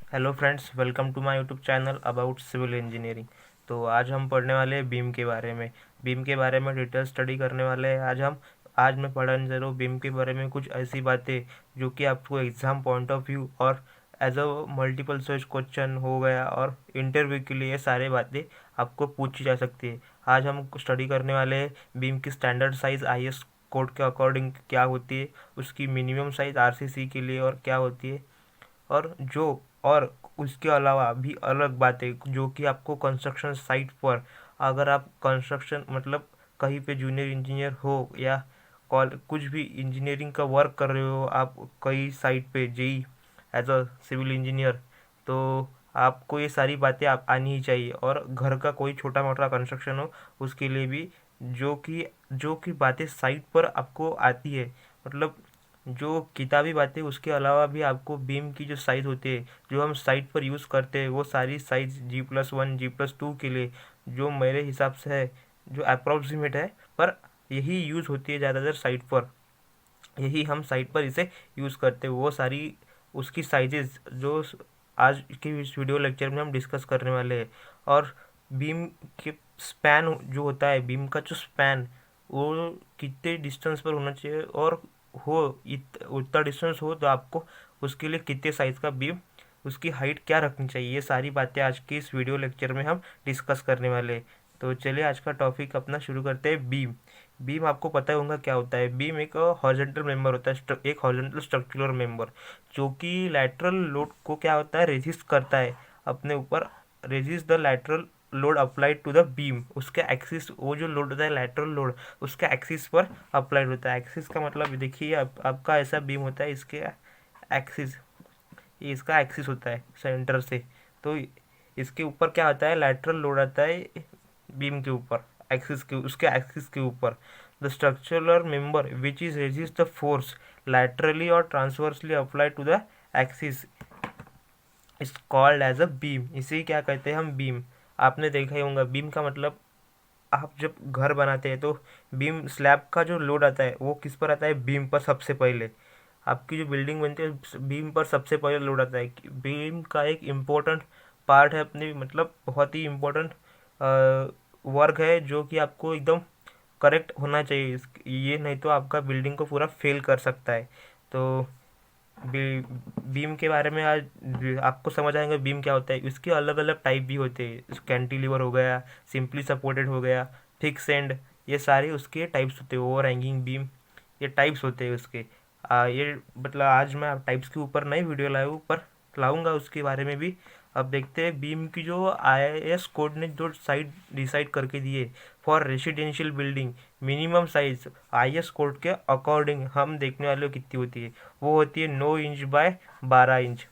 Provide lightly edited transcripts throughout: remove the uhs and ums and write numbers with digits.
Hello friends, welcome to my YouTube channel about civil engineering. तो आज हम पढ़ने वाले हैं बीम के बारे में। बीम के बारे में डिटेल स्टडी करने वाले हैं आज मैं पढ़ाने जा रहा हूँ बीम के बारे में कुछ ऐसी बातें जो कि आपको एग्ज़ाम पॉइंट ऑफ व्यू और as a multiple choice question हो गया और इंटरव्यू के लिए ये सारी बातें आपको पूछी जा सकती है। आज हम स्टडी करने वाले हैं बीम की स्टैंडर्ड साइज़ IS कोड के अकॉर्डिंग क्या होती है, उसकी मिनिमम साइज़ RCC के लिए और क्या होती है, और उसके अलावा भी अलग बातें जो कि आपको कंस्ट्रक्शन साइट पर, अगर आप कंस्ट्रक्शन मतलब कहीं पे जूनियर इंजीनियर हो या कॉल कुछ भी इंजीनियरिंग का वर्क कर रहे हो, आप कई साइट पे JE as a civil engineer, तो आपको ये सारी बातें आप आनी ही चाहिए। और घर का कोई छोटा मोटा कंस्ट्रक्शन हो उसके लिए भी जो कि बातें साइट पर आपको आती है, मतलब जो किताबी बातें, उसके अलावा भी आपको बीम की जो साइज़ होती है जो हम साइट पर यूज़ करते हैं वो सारी साइज़ G+1 G+2 के लिए जो मेरे हिसाब से है, जो अप्रॉक्सीमेट है, पर यही यूज़ होती है ज़्यादातर साइट पर। यही हम साइट पर इसे यूज़ करते हैं, वो सारी उसकी साइजेस जो आज की इस वीडियो लेक्चर में हम डिस्कस करने वाले हैं। और बीम के स्पैन जो होता है, बीम का जो स्पैन वो कितने डिस्टेंस पर होना चाहिए, और उतना डिस्टेंस हो तो आपको उसके लिए कितने साइज़ का बीम, उसकी हाइट क्या रखनी चाहिए, ये सारी बातें आज की इस वीडियो लेक्चर में हम डिस्कस करने वाले हैं। तो चलिए आज का टॉपिक अपना शुरू करते हैं। बीम बीम आपको पता ही होगा क्या होता है। बीम एक हॉरिजॉन्टल मेंबर होता है, एक हॉरिजॉन्टल स्ट्रक्चरल मेंबर जो कि लैटरल लोड को क्या होता है, रेजिस्ट करता है अपने ऊपर। Resist the lateral load applied to the beam, उसके एक्सिस, वो जो लोड होता है लैटरल लोड उसके एक्सिस पर अप्लाइड होता है। एक्सिस का मतलब देखिए, आपका ऐसा बीम होता है, इसके एक्सिस, ये इसका एक्सिस होता है सेंटर से, तो इसके ऊपर क्या होता है, लैटरल लोड आता है बीम के ऊपर, एक्सिस के, उसके एक्सिस के ऊपर। The structural member which is resist the force laterally और transversely applied to the axis is called as a beam. इसे क्या कहते हैं हम, बीम। आपने देखा ही होगा, बीम का मतलब आप जब घर बनाते हैं तो बीम स्लैब का जो लोड आता है वो किस पर आता है, बीम पर सबसे पहले। आपकी जो बिल्डिंग बनती है बीम पर सबसे पहले लोड आता है। बीम का एक इम्पोर्टेंट पार्ट है अपने, मतलब बहुत ही इम्पोर्टेंट वर्क है जो कि आपको एकदम करेक्ट होना चाहिए। ये नहीं तो आपका बिल्डिंग को पूरा फेल कर सकता है। तो बीम के बारे में आज आपको समझ आएगा बीम क्या होता है। इसके अलग अलग टाइप भी होते हैं, कैंटिलीवर हो गया, सिंपली सपोर्टेड हो गया, फिक्स एंड, ये सारे उसके टाइप्स होते हैं। ओवर हैंगिंग बीम, ये टाइप्स होते हैं उसके। ये मतलब आज मैं टाइप्स के ऊपर नई वीडियो लाया हूँ, पर लाऊंगा उसके बारे में भी। अब देखते हैं बीम की जो IS कोड ने जो साइड डिसाइड करके दिए for residential building, minimum size IS code के अकॉर्डिंग हम देखने वाले कितनी होती है। वो होती है 9 इंच बाय 12 इंच।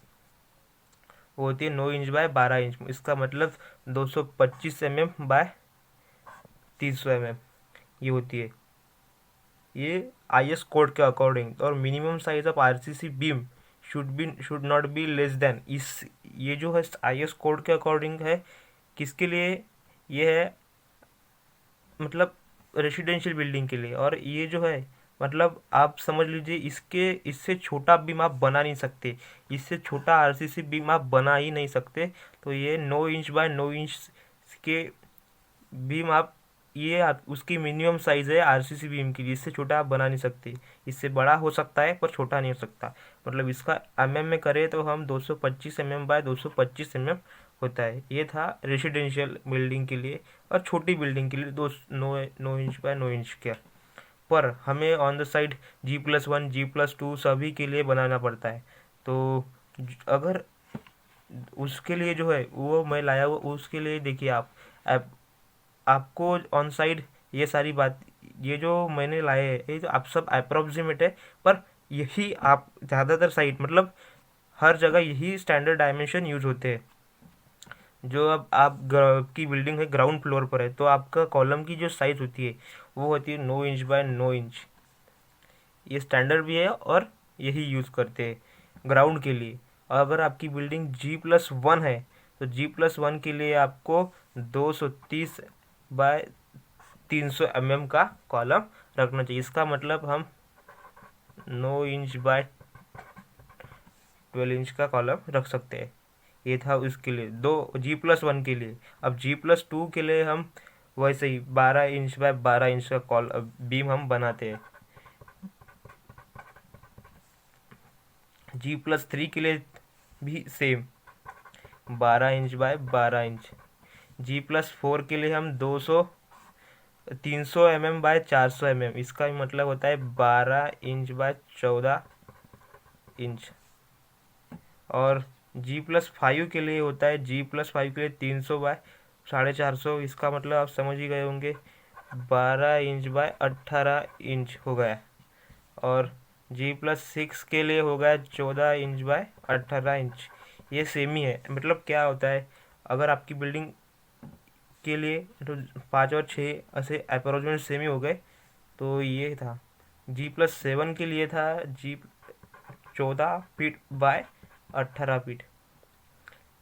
वो होती है 9 इंच बाय 12 इंच, इसका मतलब 225 mm बाय 300 mm ये होती है, ये IS कोड के अकॉर्डिंग। और minimum size of RCC beam should not be less than इस, ये जो है IS कोड के अकॉर्डिंग है, किसके लिए ये है, मतलब रेसिडेंशियल बिल्डिंग के लिए। और ये जो है, मतलब आप समझ लीजिए, इसके इससे छोटा बीम आप बना नहीं सकते, इससे छोटा RCC बीम आप बना ही नहीं सकते। तो ये 9 इंच बाय 9 इंच के बीम आप, ये आप उसकी मिनिमम साइज़ है RCC बीम की, इससे छोटा आप बना नहीं सकते। इससे बड़ा हो सकता है पर छोटा नहीं हो सकता। मतलब इसका में करें तो हम 225 mm बाय 225 mm होता है। ये था रेसिडेंशियल बिल्डिंग के लिए। और छोटी बिल्डिंग के लिए 9 इंच का, पर हमें on the side G+1 G+2 सभी के लिए बनाना पड़ता है। तो अगर उसके लिए जो है वो मैं लाया हुआ, उसके लिए देखिए आप आपको ऑन साइड ये सारी बात, ये जो मैंने लाए हैं ये जो आप सब अप्रोक्सीमेट है, पर यही आप ज़्यादातर साइड, मतलब हर जगह यही स्टैंडर्ड डायमेंशन यूज होते हैं। जो अब आप की बिल्डिंग है ग्राउंड फ्लोर पर है, तो आपका कॉलम की जो साइज़ होती है वो होती है 9 इंच बाय 9 इंच। ये स्टैंडर्ड भी है और यही यूज़ करते हैं ग्राउंड के लिए। अगर आपकी बिल्डिंग G+1 है तो G+1 के लिए आपको 230 बाय 300 mm का कॉलम रखना चाहिए। इसका मतलब हम 9 इंच बाय 12 इंच का कॉलम रख सकते हैं। ये था उसके लिए, 2G+1 के लिए। अब G+2 के लिए हम वैसे ही 12 इंच बाय 12 इंच का बीम हम बनाते हैं। G+3 के लिए भी same 12 inch by 12 inch. G+4 के लिए हम 300 mm बाय 400 mm, इसका भी मतलब होता है 12 इंच बाय 14 इंच। और G+5 के लिए होता है, G+5 के लिए 300 बाय 450, इसका मतलब आप समझ ही गए होंगे, 12 इंच बाय 18 इंच हो गया। और G+6 के लिए हो गया 14 इंच बाय 18 इंच। ये सेम ही है। मतलब क्या होता है, अगर आपकी बिल्डिंग के लिए तो 5 और 6 ऐसे अप्रोक्सीमेट सेम ही हो गए। तो ये था। G+7 के लिए था 14 फीट बाय 18 फीट,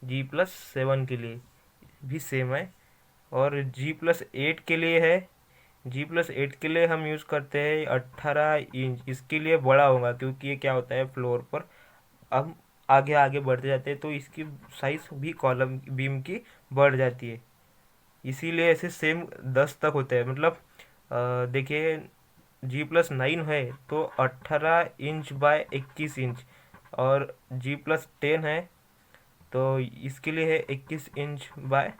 G+7 के लिए भी सेम है। और G+8 के लिए है, G+8 के लिए हम यूज़ करते हैं 18 इंच। इसके लिए बड़ा होगा क्योंकि ये क्या होता है, फ्लोर पर हम आगे आगे बढ़ते जाते हैं तो इसकी साइज भी कॉलम बीम की बढ़ जाती है। इसीलिए ऐसे सेम 10 तक होते हैं। मतलब देखिए, G+9 है तो 18 इंच बाय 21 इंच। और G+10 है तो इसके लिए है 21 इंच बाय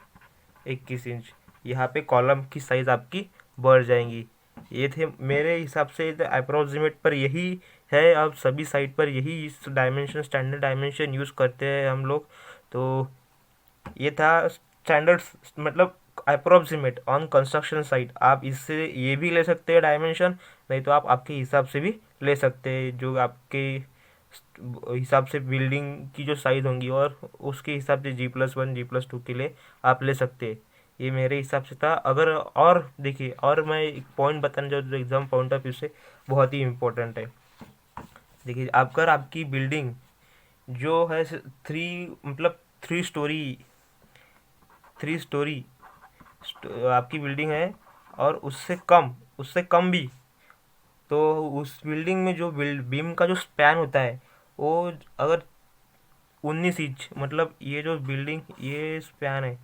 21 इंच। यहाँ पे कॉलम की साइज़ आपकी बढ़ जाएंगी। ये थे मेरे हिसाब से अप्रोक्सीमेट पर यही है। अब सभी साइट पर यही इस डायमेंशन, स्टैंडर्ड डायमेंशन यूज़ करते हैं हम लोग। तो ये था स्टैंडर्ड, मतलब अप्रोक्सीमेट ऑन कंस्ट्रक्शन साइट। आप इससे ये भी ले सकते हैं डायमेंशन, नहीं तो आप आपके हिसाब से भी ले सकते हैं, जो आपके हिसाब से बिल्डिंग की जो साइज़ होंगी और उसके हिसाब से G+1 G+2 के लिए आप ले सकते हैं। ये मेरे हिसाब से था। अगर और देखिए, और मैं एक पॉइंट बताना जो एग्ज़ाम पॉइंट ऑफ व्यू से बहुत ही इम्पोर्टेंट है। देखिए, अगर आपकी बिल्डिंग जो है 3 स्टोरी आपकी बिल्डिंग है और उससे कम भी, तो उस बिल्डिंग में जो बीम का जो स्पैन होता है वो अगर 19 इंच, मतलब ये जो बिल्डिंग ये स्पैन है,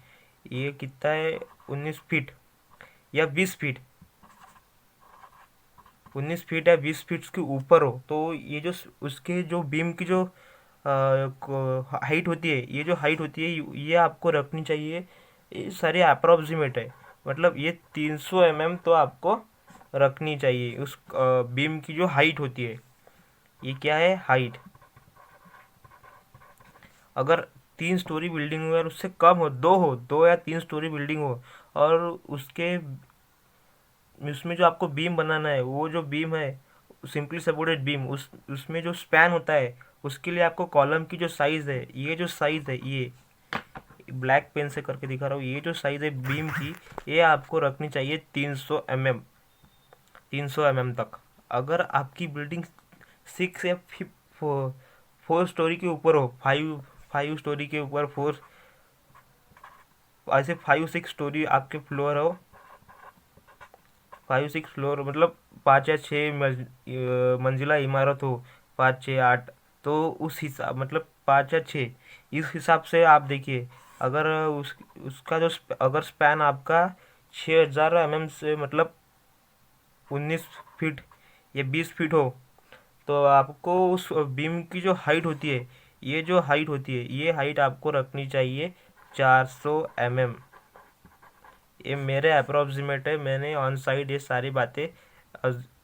ये कितना है, 19 फीट या 20 फीट, 19 फीट या 20 फीट के ऊपर हो, तो ये जो उसके जो बीम की जो हाइट होती है, ये जो हाइट होती है ये आपको रखनी चाहिए। ये सारे अप्रोक्सीमेट है। मतलब ये 300 mm तो आपको रखनी चाहिए उस बीम की जो हाइट होती है। ये क्या है, हाइट। अगर 3 स्टोरी बिल्डिंग हो और उससे कम हो, 2 या 3 स्टोरी बिल्डिंग हो, और उसके उसमें जो आपको बीम बनाना है, वो जो बीम है सिंपली सपोर्टेड बीम, उसमें जो स्पैन होता है, उसके लिए आपको कॉलम की जो साइज़ है, ये जो साइज़ है, ये ब्लैक पेन से करके दिखा रहा हूँ, ये जो साइज़ है बीम की, ये आपको रखनी चाहिए 300 mm तक। अगर आपकी बिल्डिंग 6 या 4 स्टोरी के ऊपर हो, 5 स्टोरी के ऊपर, 4 ऐसे 5-6 स्टोरी आपके फ्लोर हो, 5-6 फ्लोर, मतलब 5 या 6 मंजिला इमारत हो, 5, 6, 8, तो उस हिसाब, मतलब 5 या 6, इस हिसाब से आप देखिए। अगर उसका जो अगर स्पैन आपका 6000 mm से, मतलब 19 फीट या 20 फीट हो, तो आपको उस बीम की जो हाइट होती है, ये जो हाइट होती है, ये हाइट आपको रखनी चाहिए 400 mm। ये मेरे अप्रोक्सीमेट है। मैंने ऑन साइड ये सारी बातें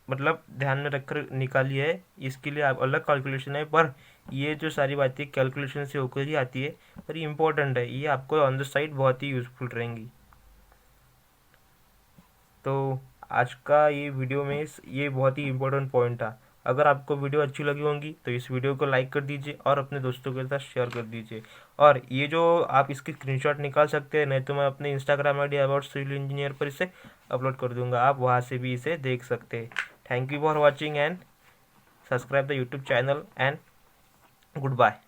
मतलब ध्यान में रखकर निकाली है। इसके लिए आप अलग कैलकुलेशन है, पर ये जो सारी बातें कैलकुलेशन से होकर ही आती है, पर ये इम्पोर्टेंट है। ये आपको ऑन द साइड बहुत ही यूज़फुल रहेंगी। तो आज का ये वीडियो में ये बहुत ही इम्पोर्टेंट पॉइंट था। अगर आपको वीडियो अच्छी लगी होंगी तो इस वीडियो को लाइक कर दीजिए और अपने दोस्तों के साथ शेयर कर दीजिए। और ये जो आप इसकी स्क्रीनशॉट निकाल सकते हैं, नहीं तो मैं अपने Instagram ID about civil engineer पर इसे अपलोड कर दूंगा, आप वहाँ से भी इसे देख सकते हैं। Thank you for watching and subscribe the YouTube channel and good bye.